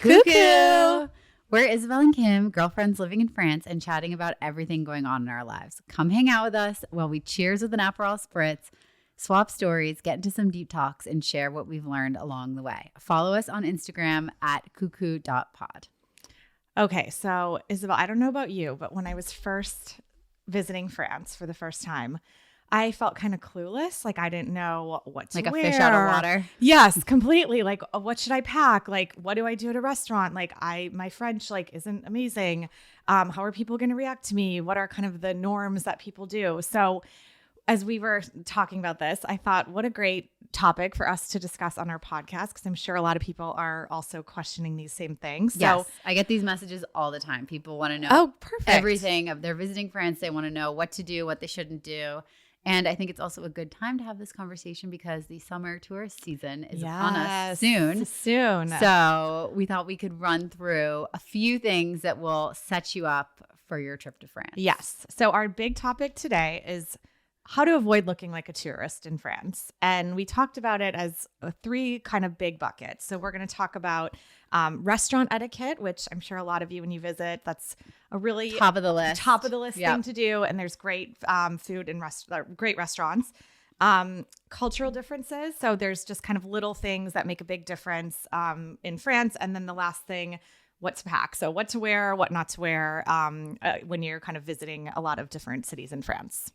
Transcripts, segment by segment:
Cuckoo! We're Isabel and Kim, girlfriends living in France and chatting about everything going on in our lives. Come hang out with us while we cheers with an Aperol Spritz, swap stories, get into some deep talks, and share what we've learned along the way. Follow us on Instagram at cuckoo.pod. Okay, so Isabel, I don't know about you, but when I was first visiting France for the first time, I felt kind of clueless. Like I didn't know what to wear. Like a fish out of water. Yes, completely. Like what should I pack? Like what do I do at a restaurant? Like my French isn't amazing. How are people going to react to me? What are kind of the norms that people do? So as we were talking about this, I thought what a great topic for us to discuss on our podcast, because I'm sure a lot of people are also questioning these same things. Yes, so I get these messages all the time. People want to know perfect. everything. They're visiting France. They want to know what to do, what they shouldn't do. And I think it's also a good time to have this conversation because the summer tourist season is upon us soon. So we thought we could run through a few things that will set you up for your trip to France. Yes. So our big topic today is how to avoid looking like a tourist in France. And we talked about it as three kind of big buckets. So we're going to talk about restaurant etiquette, which I'm sure a lot of you, when you visit, that's a really top of the list thing to do. And there's great food and great restaurants. Cultural differences. So there's just kind of little things that make a big difference in France. And then the last thing, what to pack. So what to wear, what not to wear when you're kind of visiting a lot of different cities in France.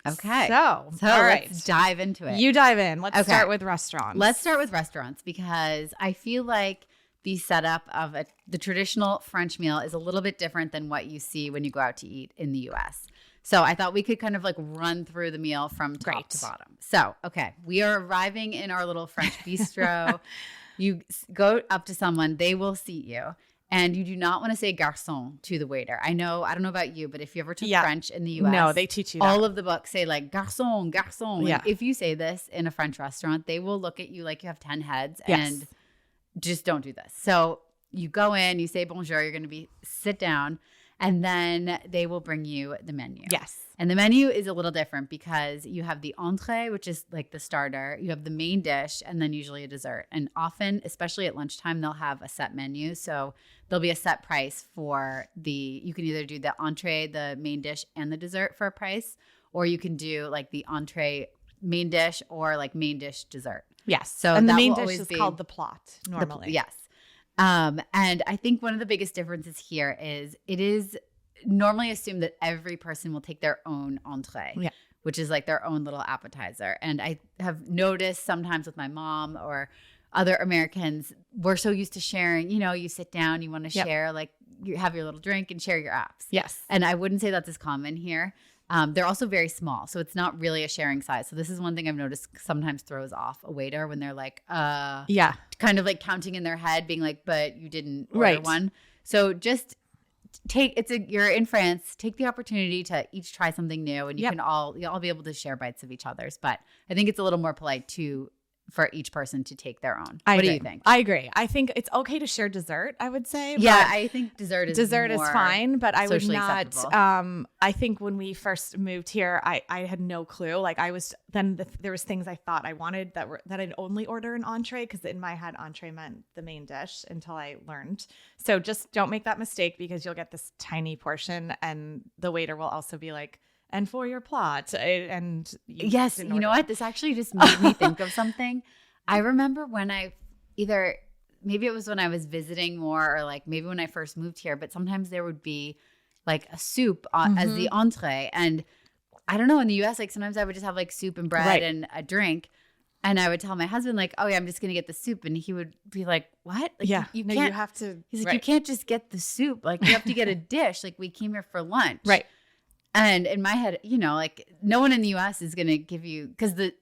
Okay. So all right. Let's dive into it. You dive in. Let's start with restaurants. Let's start with restaurants because I feel like the setup of the traditional French meal is a little bit different than what you see when you go out to eat in the U.S. So I thought we could kind of run through the meal from top to bottom. So, okay, we are arriving in our little French bistro. You go up to someone, they will seat you. And you do not want to say garçon to the waiter. I don't know about you, but if you ever took French in the U.S., no, they teach you that. All of the books say garçon, garçon. Yeah. And if you say this in a French restaurant, they will look at you like you have 10 heads and just don't do this. So you go in, you say bonjour, you're going to sit down, and then they will bring you the menu. Yes. And the menu is a little different because you have the entree, which is like the starter. You have the main dish and then usually a dessert. And often, especially at lunchtime, they'll have a set menu. So there'll be a set price for you can either do the entree, the main dish, and the dessert for a price, or you can do the entree, main dish, or main dish, dessert. Yes. So and the main dish is called the plot normally. Yes. And I think one of the biggest differences here is it is normally assumed that every person will take their own entree, which is their own little appetizer. And I have noticed sometimes with my mom or other Americans, we're so used to sharing, you sit down, you want to share, you have your little drink and share your apps. Yes. And I wouldn't say that's as common here. They're also very small, so it's not really a sharing size. So this is one thing I've noticed sometimes throws off a waiter when they're kind of counting in their head, being but you didn't order one. So just you're in France, take the opportunity to each try something new, and you'll all be able to share bites of each other's. But I think it's a little more polite for each person to take their own. What do you think? I agree. I think it's okay to share dessert, I would say. Yeah, I think dessert is fine, but I would not. Acceptable. I think when we first moved here, I had no clue. There was things I thought I wanted that I'd only order an entree, because in my head, entree meant the main dish until I learned. So just don't make that mistake, because you'll get this tiny portion, and the waiter will also be and for your plot. And yes, you know what? This actually just made me think of something. I remember when maybe it was when I was visiting more, or maybe when I first moved here, but sometimes there would be a soup as the entree. And I don't know, in the US, sometimes I would just have soup and bread and a drink. And I would tell my husband oh yeah, I'm just going to get the soup. And he would be what? You can't, you have to. He's you can't just get the soup. You have to get a dish. We came here for lunch. Right. And in my head, no one in the U.S. is going to give you, because the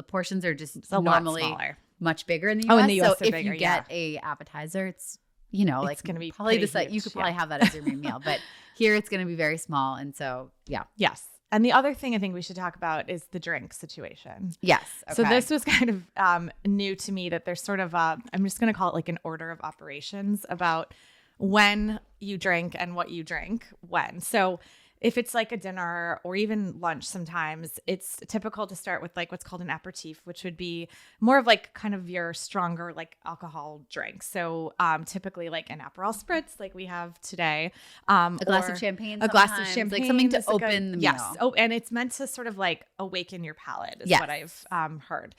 portions are just normally much bigger in the U.S. Oh, in the U.S. So if you get a appetizer, it's it's going to be probably huge. You could probably have that as your main meal, but here it's going to be very small, and so yes. And the other thing I think we should talk about is the drink situation. Yes. Okay. So this was kind of new to me, that there's sort of I'm just going to call it an order of operations about when you drink and what you drink when. So if it's like a dinner or even lunch, sometimes it's typical to start with like what's called an aperitif, which would be more of like kind of your stronger like alcohol drink. So typically like an Aperol Spritz like we have today. A glass of champagne. A glass of champagne. Like something to open the meal. Yes. Oh, and it's meant to sort of like awaken your palate is what I've heard.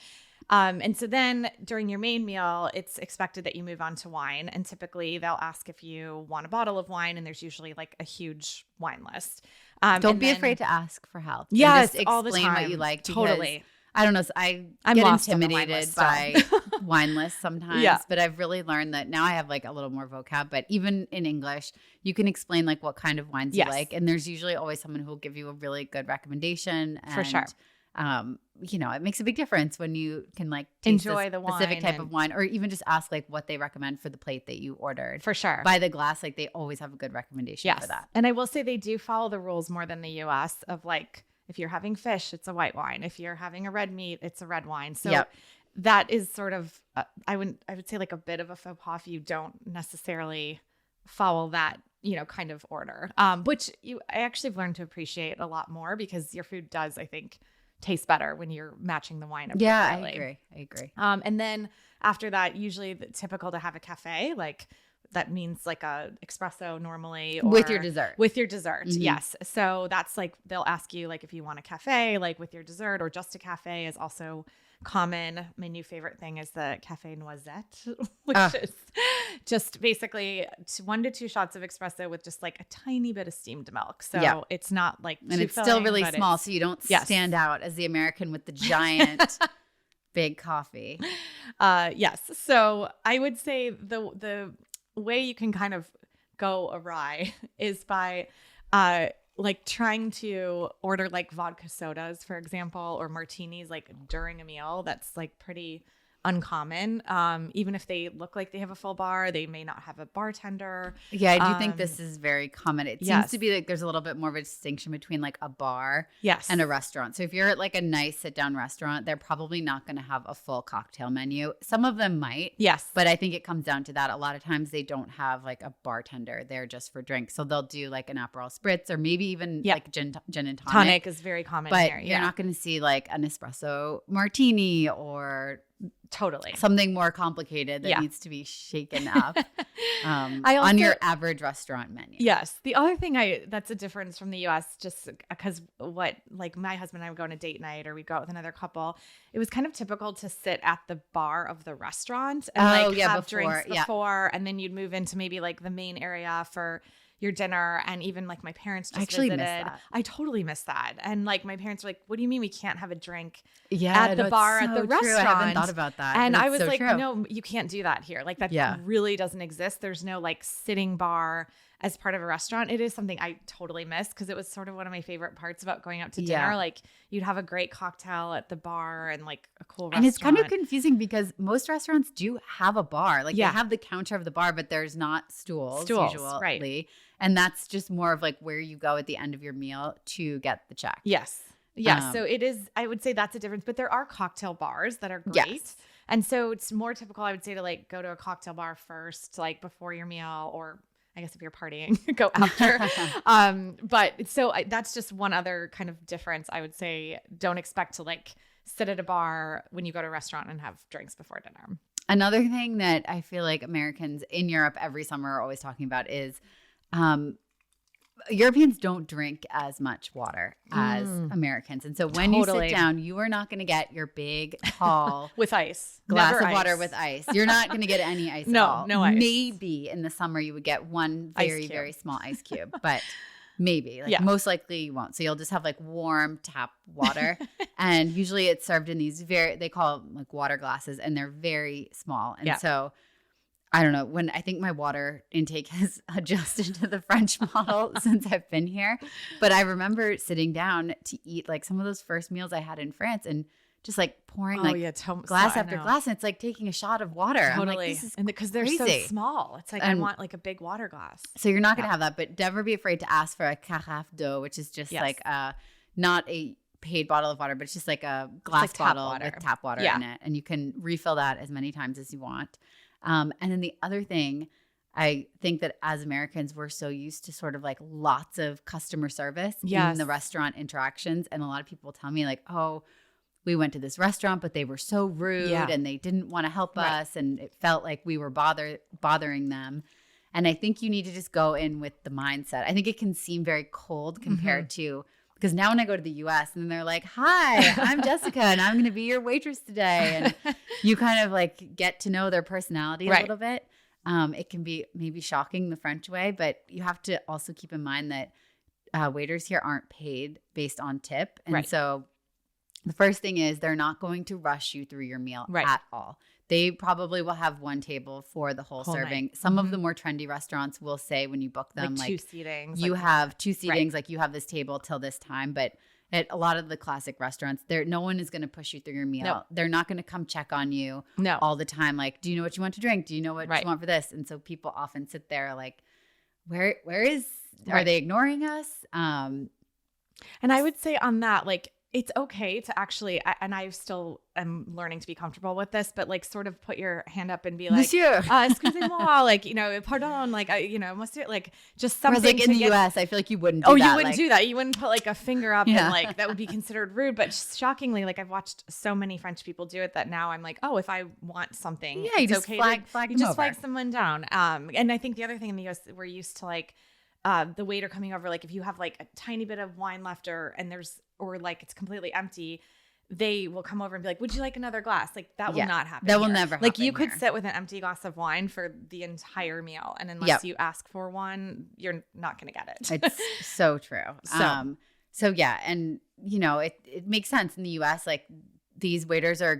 And so then during your main meal, it's expected that you move on to wine. And typically they'll ask if you want a bottle of wine, and there's usually like a huge wine list. Don't be afraid to ask for help. Yes, just all the explain time. what you like. Totally. I don't know. So I'm get intimidated by wine lists sometimes, but I've really learned that now I have like a little more vocab. But even in English, you can explain like what kind of wines you like, and there's usually always someone who will give you a really good recommendation. And, for sure. It makes a big difference when you can like taste enjoy the specific type of wine, or even just ask like what they recommend for the plate that you ordered. For sure. By the glass, like they always have a good recommendation for that. And I will say they do follow the rules more than the US of like, if you're having fish, it's a white wine. If you're having a red meat, it's a red wine. So that is sort of, I would say like a bit of a faux pas if you don't necessarily follow that, kind of order, which I actually have learned to appreciate a lot more because your food does, I think, taste better when you're matching the wine appropriately. Yeah, I agree. And then after that, usually typical to have a cafe, like that means like a espresso normally. Or with your dessert. With your dessert, yes. So that's like, they'll ask you like if you want a cafe, like with your dessert, or just a cafe is also common. My new favorite thing is the Cafe Noisette, which is just basically 1 to 2 shots of espresso with just like a tiny bit of steamed milk. So it's not like and it's still really small, so you don't stand out as the American with the giant big coffee. Yes. So I would say the way you can kind of go awry is by like trying to order like vodka sodas, for example, or martinis like during a meal. That's like pretty uncommon. Even if they look like they have a full bar, they may not have a bartender. Yeah, I do think this is very common. It seems to be like there's a little bit more of a distinction between like a bar and a restaurant. So if you're at like a nice sit-down restaurant, they're probably not going to have a full cocktail menu. Some of them might. Yes. But I think it comes down to that. A lot of times they don't have like a bartender there just for drinks. So they'll do like an Aperol Spritz or maybe even like gin and tonic. Tonic is very common but here. You're not going to see like an espresso martini or totally something more complicated that needs to be shaken up on your average restaurant menu. Yes. The other thing that's a difference from the US, just because like my husband and I would go on a date night or we'd go out with another couple, it was kind of typical to sit at the bar of the restaurant and have drinks before, and then you'd move into maybe like the main area for your dinner. And even like my parents just visited. I totally miss that. And like my parents were like, what do you mean we can't have a drink at the bar at the restaurant? I haven't thought about that. And I was like, no, you can't do that here. Like that really doesn't exist. There's no like sitting bar as part of a restaurant. It is something I totally miss because it was sort of one of my favorite parts about going out to dinner. Like you'd have a great cocktail at the bar and like a cool restaurant. And it's kind of confusing because most restaurants do have a bar. Like they have the counter of the bar, but there's not stools usually. Right. And that's just more of like where you go at the end of your meal to get the check. Yes. Yeah. So it is, I would say that's a difference, but there are cocktail bars that are great. Yes. And so it's more typical, I would say, to like go to a cocktail bar first, like before your meal, or I guess if you're partying, go after. But so that's just one other kind of difference. I would say don't expect to like sit at a bar when you go to a restaurant and have drinks before dinner. Another thing that I feel like Americans in Europe every summer are always talking about is Europeans don't drink as much water as Americans. And so when you sit down, you are not going to get your big, tall with ice glass of water with ice. You're not going to get any ice at all. No ice. Maybe in the summer you would get one very, very small ice cube, but maybe. Most likely you won't. So you'll just have like warm tap water. And usually it's served in these they call them like water glasses, and they're very small. And so I don't know, I think my water intake has adjusted to the French model since I've been here. But I remember sitting down to eat like some of those first meals I had in France and just like pouring glass after glass. And it's like taking a shot of water. Totally. I'm like, this is because they're so small. It's like, I want like a big water glass. So you're not going to have that, but never be afraid to ask for a carafe d'eau, which is just like not a paid bottle of water, but it's just like a glass bottle with tap water in it. And you can refill that as many times as you want. And then the other thing I think that as Americans, we're so used to sort of like lots of customer service in the restaurant interactions. And a lot of people tell me like, oh, we went to this restaurant, but they were so rude and they didn't want to help us. And it felt like we were bothering them. And I think you need to just go in with the mindset. I think it can seem very cold compared to, because now when I go to the US and they're like, hi, I'm Jessica and I'm going to be your waitress today. And you kind of like get to know their personality a little bit. It can be maybe shocking the French way, but you have to also keep in mind that waiters here aren't paid based on tip. And so the first thing is they're not going to rush you through your meal at all. They probably will have one table for the whole serving. Night. Some of the more trendy restaurants will say when you book them, like 2 seatings. You have 2 seatings, like you have this table till this time. But at a lot of the classic restaurants, no one is going to push you through your meal. Nope. They're not going to come check on you all the time. Like, do you know what you want to drink? Do you know what you want for this? And so people often sit there like, where is, are they ignoring us? And I would say on that, like, it's okay to actually, and I still am learning to be comfortable with this, but like sort of put your hand up and be like, Monsieur, excusez-moi, like, you know, pardon, like, monsieur, like just something. Whereas like in the US, I feel like you wouldn't do that. You wouldn't do that. You wouldn't put like a finger up and like, that would be considered rude. But shockingly, like I've watched so many French people do it that now I'm like, oh, if I want something, you just flag you just flag someone down. And I think the other thing in the US, we're used to like, the waiter coming over, like if you have like a tiny bit of wine left or like it's completely empty, they will come over and be like, would you like another glass? Like that will not happen. That will never happen. Like you could sit with an empty glass of wine for the entire meal. And unless you ask for one, you're not going to get it. It's so true. So yeah. And you know, it makes sense in the US, like these waiters are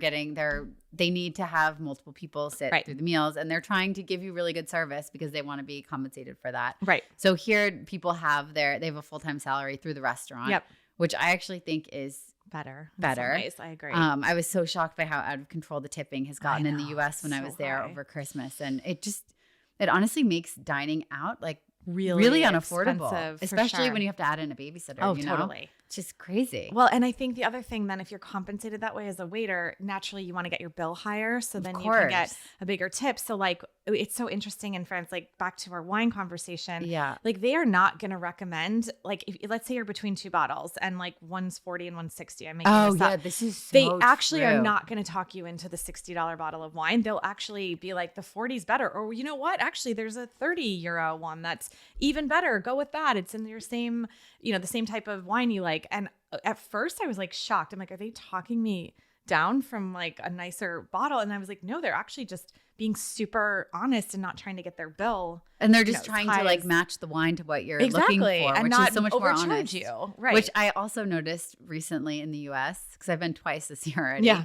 they need to have multiple people sit through the meals, and they're trying to give you really good service because they want to be compensated for that. Right. So here people they have a full-time salary through the restaurant, which I actually think is better. In some ways, I agree. I was so shocked by how out of control the tipping has gotten in the US when I was there over Christmas. And it honestly makes dining out like really unaffordable, especially when you have to add in a babysitter. Oh, totally. It's just crazy. Well, and I think the other thing then, if you're compensated that way as a waiter, naturally you want to get your bill higher. So then you can get a bigger tip. So like, it's so interesting in France, like back to our wine conversation. Yeah. Like they are not going to recommend, like, let's say you're between 2 bottles and like one's 40 and one's 60. I'm making this up. This is so They actually true. Are not going to talk you into the $60 bottle of wine. They'll actually be like, the 40 is better. Or you know what? Actually, there's a 30 euro one that's even better. Go with that. It's in your same, the same type of wine you like. And at first I was like shocked. I'm like, are they talking me down from like a nicer bottle? And I was like, no, they're actually just being super honest and not trying to get their bill. And they're just trying to like match the wine to what you're looking for, and which not is so much more honest. You. Right. Which I also noticed recently in the US, because I've been twice this year already. Yeah.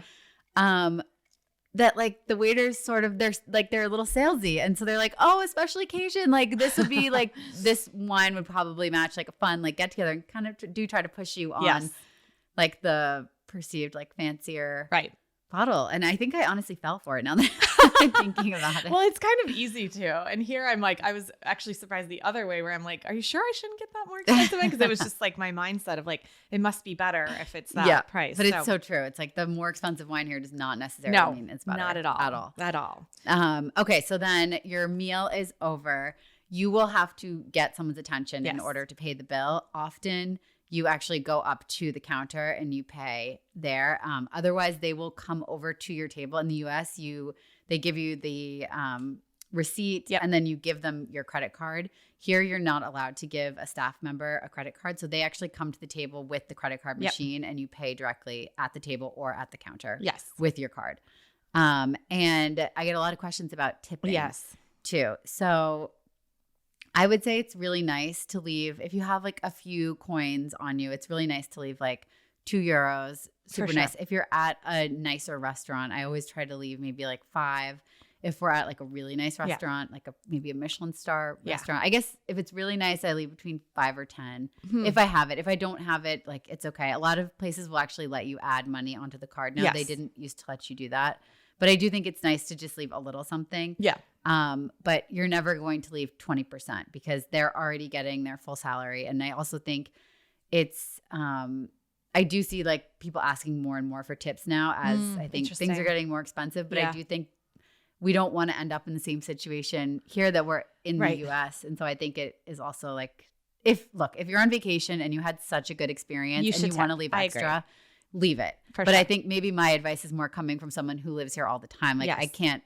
That like the waiters they're a little salesy. And so they're like, oh, a special occasion. Like this would be like, this wine would probably match like a fun like get together, and kind of do try to push you on like the perceived like fancier bottle. And I think I honestly fell for it now that I'm thinking about it. Well, it's kind of easy too. And here I'm like, I was actually surprised the other way where I'm like, are you sure I shouldn't get that more expensive one? Because it was just like my mindset of like, it must be better if it's that price. But it's so true. It's like the more expensive wine here does not necessarily mean it's better. Not at all. At all. Okay. So then your meal is over. You will have to get someone's attention in order to pay the bill. Often you actually go up to the counter and you pay there. Otherwise, they will come over to your table. In the US, they give you the receipt and then you give them your credit card. Here, you're not allowed to give a staff member a credit card. So they actually come to the table with the credit card machine and you pay directly at the table or at the counter with your card. And I get a lot of questions about tipping too. So I would say it's really nice to leave, if you have like a few coins on you, it's really nice to leave like €2. Super nice. If you're at a nicer restaurant, I always try to leave maybe like 5. If we're at like a really nice restaurant, like maybe a Michelin star restaurant, I guess if it's really nice, I leave between 5 or 10 if I have it. If I don't have it, like it's okay. A lot of places will actually let you add money onto the card. Now they didn't used to let you do that. But I do think it's nice to just leave a little something. Yeah. But you're never going to leave 20% because they're already getting their full salary. And I also think it's I do see like people asking more and more for tips now as I think things are getting more expensive. But I do think we don't want to end up in the same situation here that we're in the US. And so I think it is also like, if you're on vacation and you had such a good experience and you want to leave extra, leave it. But I think maybe my advice is more coming from someone who lives here all the time. Like I can't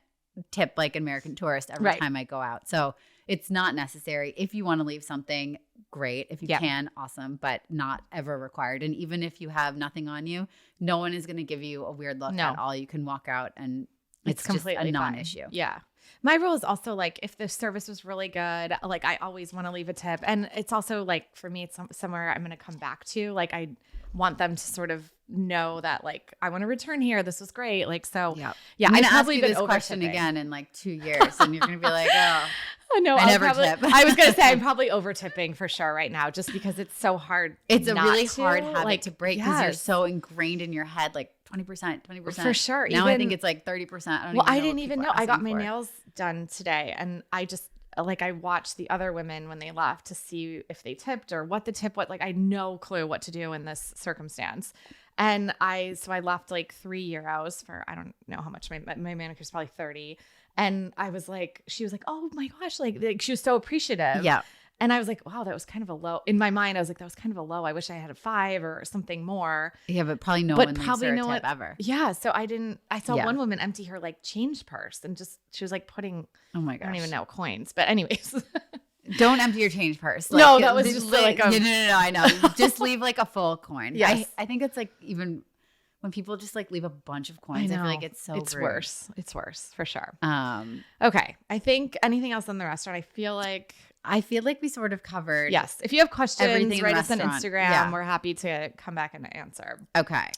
tip like an American tourist every time I go out. So it's not necessary. If you want to leave something, great. If you can, awesome, but not ever required. And even if you have nothing on you, no one is going to give you a weird look at all. You can walk out and it's completely just a non-issue. Fine. Yeah. My rule is also like if the service was really good, like I always want to leave a tip. And it's also like for me, it's somewhere I'm going to come back to. Like I want them to sort of know that like I want to return here. This was great. Like so, yeah. I'm gonna ask you this question again in like 2 years, and you're going to be like, oh no, I never tip. I was going to say I'm probably over tipping for sure right now, just because it's so hard. It's a really hard habit to break because you're so ingrained in your head, like 20%. For sure. Now I think it's like 30%. I didn't even know. I got my nails done today, and I just like I watched the other women when they left to see if they tipped or what the tip was. Like I had no clue what to do in this circumstance. And I left like €3 for, I don't know how much, my manicure's probably 30. And I was like, she was like, oh my gosh, like she was so appreciative. Yeah. And I was like, wow, that was kind of a low. In my mind, I was like, that was kind of a low. I wish I had a 5 or something more. Yeah, but probably no one leaves her a tip ever. Yeah. So I saw one woman empty her like change purse and she was like putting, oh my gosh, I don't even know, coins. But anyways. Don't empty your change purse. Like, no, that was just like no, I know. Just leave like a full coin. Yes. I think it's like even when people just like leave a bunch of coins, I feel like it's rude. Worse. It's worse for sure. Okay. I think anything else in the restaurant, I feel like we sort of covered. Yes. If you have questions, write us on Instagram. Yeah. We're happy to come back and answer. Okay.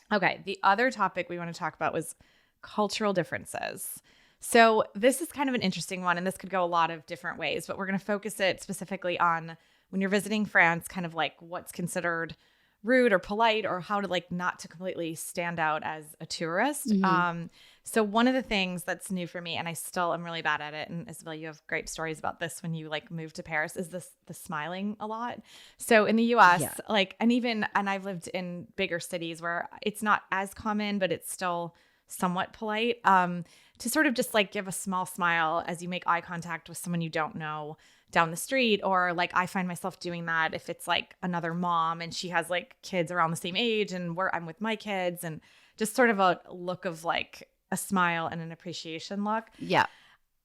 The other topic we want to talk about was cultural differences. So this is kind of an interesting one, and this could go a lot of different ways, but we're going to focus it specifically on when you're visiting France, kind of like what's considered rude or polite, or how to like not to completely stand out as a tourist. Mm-hmm. So one of the things that's new for me, and I still am really bad at it, and Isabel, you have great stories about this when you like moved to Paris, is the smiling a lot. So in the US, and I've lived in bigger cities where it's not as common, but it's still somewhat polite, to sort of just like give a small smile as you make eye contact with someone you don't know down the street. Or like I find myself doing that if it's like another mom and she has like kids around the same age and I'm with my kids, and just sort of a look of like a smile and an appreciation look. Yeah.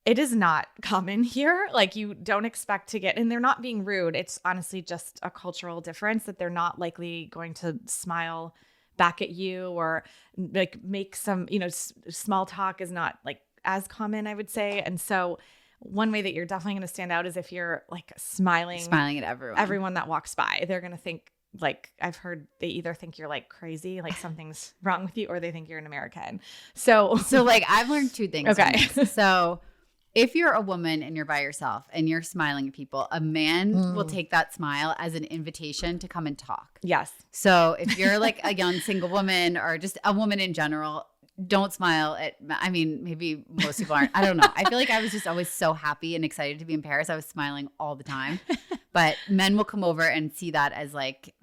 It is not common here. Like you don't expect to get, and they're not being rude. It's honestly just a cultural difference that they're not likely going to smile back at you or like make some, small talk is not like as common, I would say. And so one way that you're definitely going to stand out is if you're like smiling at everyone that walks by. They're going to think, like I've heard, they either think you're like crazy, like something's wrong with you, or they think you're an American. So like I've learned 2 things. Okay. So if you're a woman and you're by yourself and you're smiling at people, a man will take that smile as an invitation to come and talk. Yes. So if you're like a young single woman or just a woman in general, don't smile at, I mean, maybe most people aren't. I don't know. I feel like I was just always so happy and excited to be in Paris. I was smiling all the time. But men will come over and see that as like,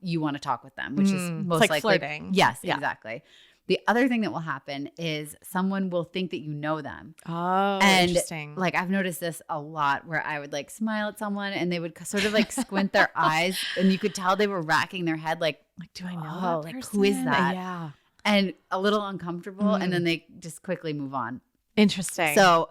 you want to talk with them, which is most like likely flirting. Yes, yeah. Exactly. The other thing that will happen is someone will think that you know them. Oh, and interesting. Like I've noticed this a lot where I would like smile at someone and they would sort of like squint their eyes and you could tell they were racking their head like do I know that person? Who is that? Yeah. And a little uncomfortable and then they just quickly move on. Interesting. So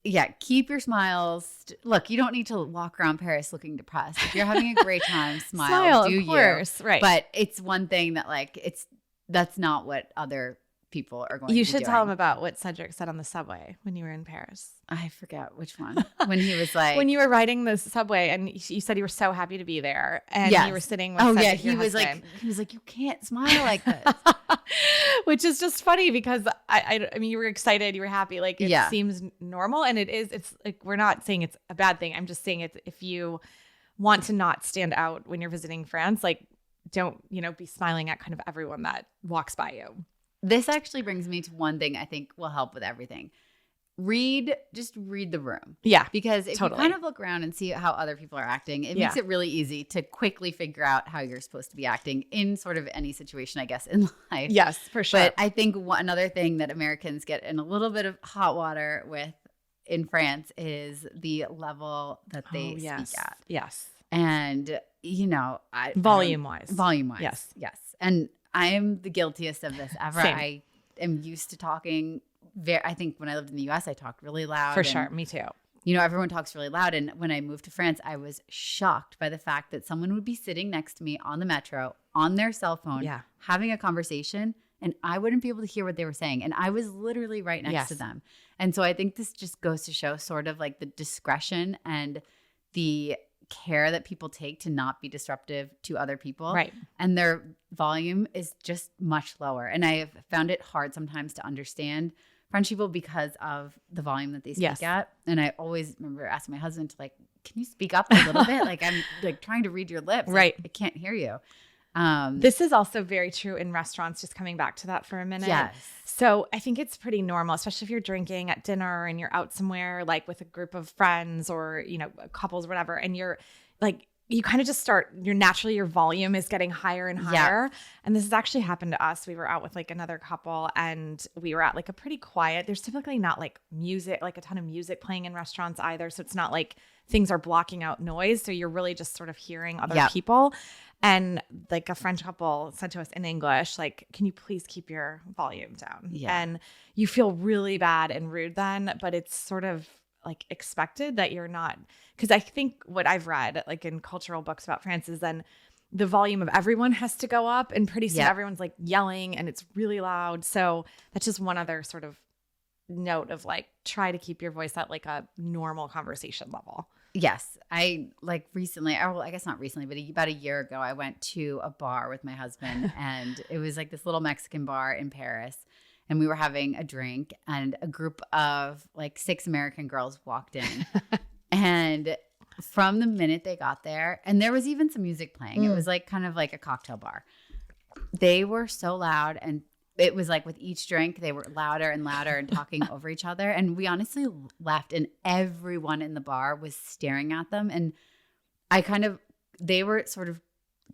yeah, keep your smiles. Look, you don't need to walk around Paris looking depressed. If you're having a great time, smile. Do of course. You. Right. But it's one thing that like that's not what other people are going to be You should doing. tell him about what Cedric said on the subway when you were in Paris. I forget which one. When he was like... when you were riding the subway and you said you were so happy to be there. And you were sitting with Cedric, he was like, you can't smile like this. Which is just funny because, I mean, you were excited. You were happy. Like, it seems normal. And it's like, we're not saying it's a bad thing. I'm just saying it's if you want to not stand out when you're visiting France, like, don't, be smiling at kind of everyone that walks by you. This actually brings me to one thing I think will help with everything. just read the room. Yeah. Because if you kind of look around and see how other people are acting, it makes it really easy to quickly figure out how you're supposed to be acting in sort of any situation, I guess, in life. Yes, for sure. But I think another thing that Americans get in a little bit of hot water with in France is the level that they speak at. Yes. And, volume-wise. Volume-wise. Yes. And I am the guiltiest of this ever. Same. I am used to talking I think when I lived in the US, I talked really loud. For sure. Me too. Everyone talks really loud. And when I moved to France, I was shocked by the fact that someone would be sitting next to me on the metro on their cell phone, having a conversation, and I wouldn't be able to hear what they were saying. And I was literally right next to them. And so I think this just goes to show sort of like the discretion and the care that people take to not be disruptive to other people. Right. And their volume is just much lower. And I have found it hard sometimes to understand French people because of the volume that they speak at. And I always remember asking my husband to like, can you speak up a little bit? Like I'm like trying to read your lips. Right. Like, I can't hear you. This is also very true in restaurants, just coming back to that for a minute. Yes. So I think it's pretty normal, especially if you're drinking at dinner and you're out somewhere like with a group of friends or, couples, whatever, and you're like, you kind of just your volume is getting higher and higher. Yeah. And this has actually happened to us. We were out with like another couple and we were at like a pretty quiet, there's typically not like music, like a ton of music playing in restaurants either. So it's not like things are blocking out noise. So you're really just sort of hearing other people. And like a French couple said to us in English, like, can you please keep your volume down? Yeah. And you feel really bad and rude then, but it's sort of like expected that you're not, because I think what I've read like in cultural books about France is then the volume of everyone has to go up and pretty soon everyone's like yelling and it's really loud. So that's just one other sort of note of like, try to keep your voice at like a normal conversation level. Yes. I like recently, I guess not recently, but about a year ago, I went to a bar with my husband and it was like this little Mexican bar in Paris. And we were having a drink and a group of like 6 American girls walked in. And from the minute they got there, and there was even some music playing. It was like kind of like a cocktail bar. They were so loud, and it was like with each drink, they were louder and louder and talking over each other. And we honestly left, and everyone in the bar was staring at them. And they were sort of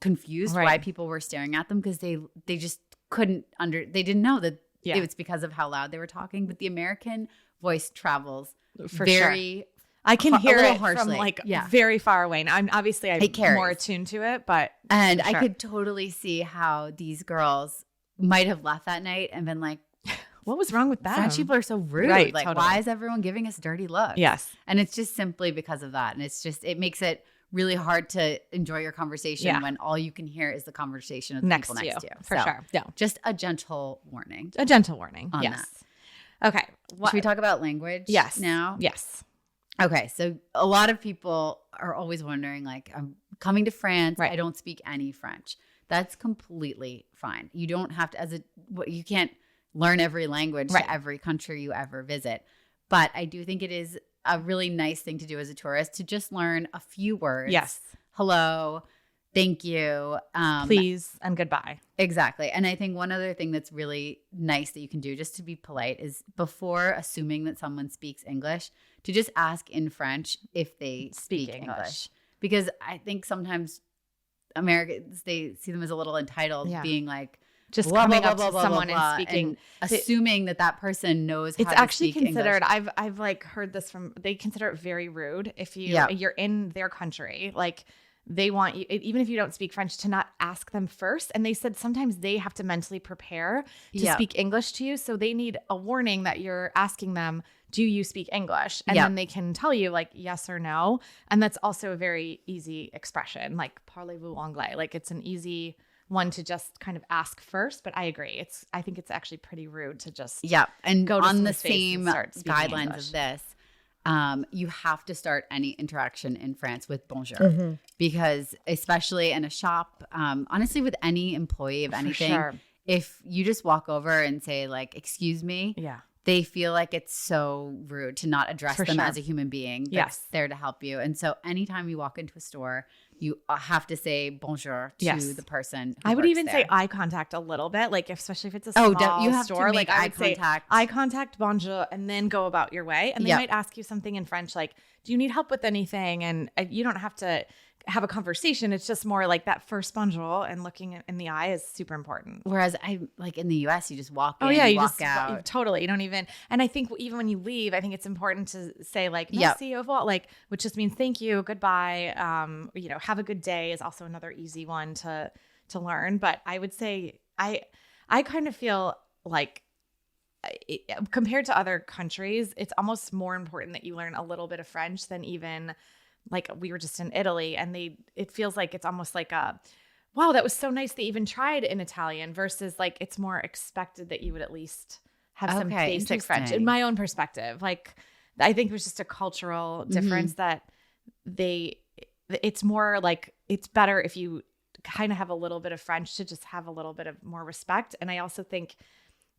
confused why people were staring at them because they just they didn't know that it was because of how loud they were talking. But the American voice travels very I can hear it harshly. From like very far away. And I'm more attuned to it, but I could totally see how these girls might have left that night and been like, what was wrong with that? French people are so rude. Right, like, totally. Why is everyone giving us dirty looks? Yes. And it's just simply because of that. And it makes it really hard to enjoy your conversation when all you can hear is the conversation of the people next to you. For sure. Yeah. Just a gentle warning. A gentle warning. On yes. That. Okay. Should we talk about language now? Yes. Okay. So a lot of people are always wondering, like, I'm coming to France. Right. I don't speak any French. That's completely fine. You don't have to, you can't learn every language to every country you ever visit. But I do think it is a really nice thing to do as a tourist to just learn a few words. Yes. Hello, thank you, please, and goodbye. Exactly. And I think one other thing that's really nice that you can do just to be polite is before assuming that someone speaks English, to just ask in French if they speak English. Because I think sometimes Americans, they see them as a little entitled, being like, just coming up to someone and speaking, assuming that person knows how to speak English. It's actually considered, I've like heard this they consider it very rude if you're in their country, like they want you, even if you don't speak French, to not ask them first. And they said sometimes they have to mentally prepare to speak English to you. So they need a warning that you're asking them, do you speak English? And then they can tell you like yes or no. And that's also a very easy expression, like parlez-vous anglais? Like it's an easy one to just kind of ask first, but I agree. I think it's actually pretty rude to just and go on the same guidelines English. Of this. You have to start any interaction in France with bonjour because especially in a shop, honestly, with any employee of anything, if you just walk over and say like, excuse me, they feel like it's so rude to not address them as a human being that's there to help you. And so anytime you walk into a store, you have to say bonjour to the person. I would even say eye contact a little bit, like especially if it's a small you have store. To make like eye contact. Eye contact, bonjour, and then go about your way. And they might ask you something in French, like, "Do you need help with anything?" And you don't have to have a conversation. It's just more like that first bonjour and looking in the eye is super important. Whereas I like in the US, you just walk in, you walk out. Totally. You don't even, and I think even when you leave, I think it's important to say like, merci, au revoir, like, which just means thank you, goodbye. Have a good day is also another easy one to learn. But I would say I kind of feel like compared to other countries, it's almost more important that you learn a little bit of French than even like we were just in Italy, and it feels like it's almost like wow, that was so nice they even tried in Italian versus like it's more expected that you would at least have some basic French. In my own perspective, like I think it was just a cultural difference that it's more like it's better if you kind of have a little bit of French to just have a little bit of more respect. And I also think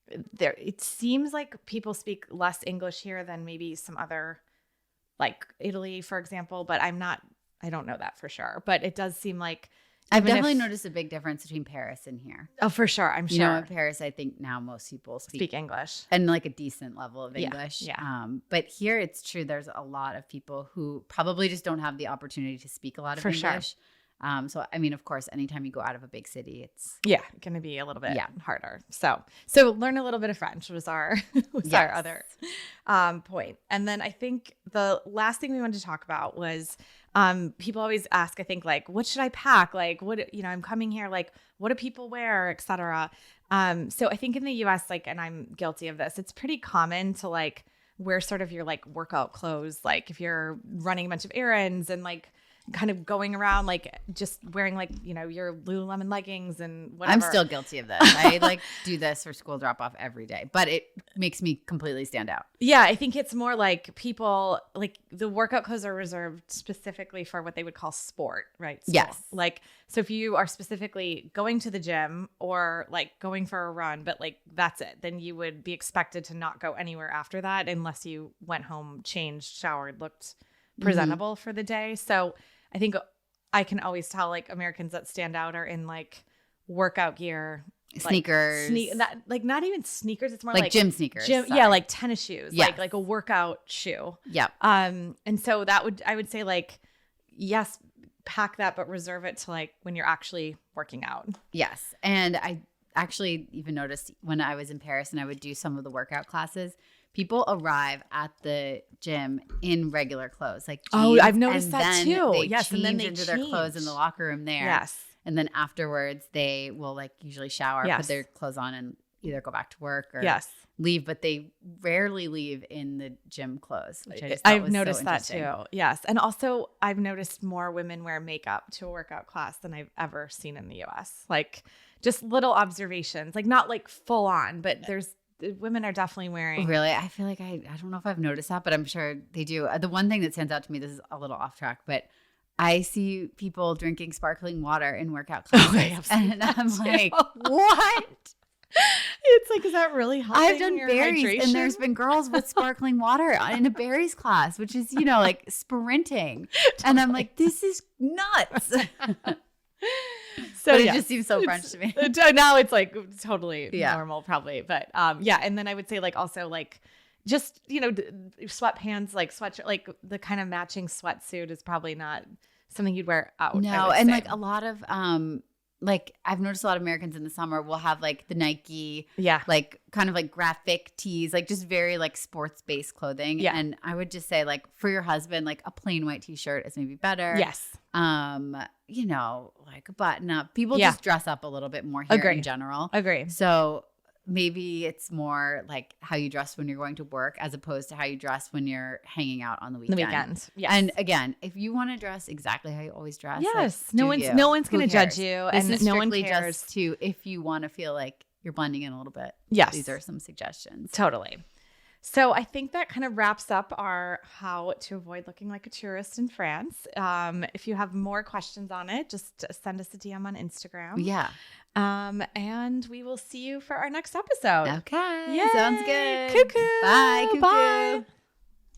it seems like people speak less English here than maybe some other, like Italy, for example, but I don't know that for sure. But it does seem like I've definitely noticed a big difference between Paris and here. Oh, for sure. I'm sure. In Paris, I think now most people speak English and like a decent level of English. Yeah. But here it's true. There's a lot of people who probably just don't have the opportunity to speak a lot of English. Sure. So, I mean, of course, anytime you go out of a big city, it's going to be a little bit harder. So learn a little bit of French was our our other point. And then I think the last thing we wanted to talk about was people always ask, I think, like, what should I pack? Like, I'm coming here, like, what do people wear, et cetera. So I think in the US, like, and I'm guilty of this, it's pretty common to like wear sort of your like workout clothes. Like if you're running a bunch of errands and like kind of going around like just wearing like, your Lululemon leggings and whatever. I'm still guilty of this. I like do this for school drop off every day, but it makes me completely stand out. Yeah, I think it's more like people like the workout clothes are reserved specifically for what they would call sport, right? Yes. Like, so if you are specifically going to the gym or like going for a run, but like that's it, then you would be expected to not go anywhere after that unless you went home, changed, showered, looked presentable for the day. So I think I can always tell like Americans that stand out are in like workout gear, sneakers, like not even sneakers. It's more like gym sneakers. Yeah, like tennis shoes, like a workout shoe. Yeah. And so I would say like, yes, pack that, but reserve it to like when you're actually working out. Yes. And I actually even noticed when I was in Paris and I would do some of the workout classes, people arrive at the gym in regular clothes, like jeans, I've noticed that too. Yes, and then they change into their clothes in the locker room there. Yes, and then afterwards they will like usually shower, put their clothes on, and either go back to work or leave. But they rarely leave in the gym clothes, which I've noticed that too. Yes, and also I've noticed more women wear makeup to a workout class than I've ever seen in the U.S. Like just little observations, like not like full on, but women are definitely wearing. Really? I feel like I don't know if I've noticed that, but I'm sure they do. The one thing that stands out to me, this is a little off track, but I see people drinking sparkling water in workout classes. And I'm like, what? It's like, is that really helping? I've done berries and there's been girls with sparkling water in a berries class, which is, like sprinting. Totally. And I'm like, this is nuts. So but it just seems so French to me. Now it's like totally normal probably. But and then I would say like also like just, sweatpants, like sweatshirt, like the kind of matching sweatsuit is probably not something you'd wear out. No, and like a lot of like I've noticed a lot of Americans in the summer will have like the Nike, like kind of like graphic tees, like just very like sports based clothing. Yeah. And I would just say like for your husband, like a plain white t-shirt is maybe better. Yes. Like a button up. People just dress up a little bit more here in general. Agree. So maybe it's more like how you dress when you're going to work as opposed to how you dress when you're hanging out on the weekend. Yes. And again, if you want to dress exactly how you always dress, yes, no one's going to judge you, this and is no one cares. Just if you want to feel like you're blending in a little bit. Yes, these are some suggestions. Totally. So I think that kind of wraps up our how to avoid looking like a tourist in France. If you have more questions on it, just send us a DM on Instagram. Yeah. And we will see you for our next episode. Okay. Yay. Sounds good. Cuckoo. Bye. Cuckoo. Bye.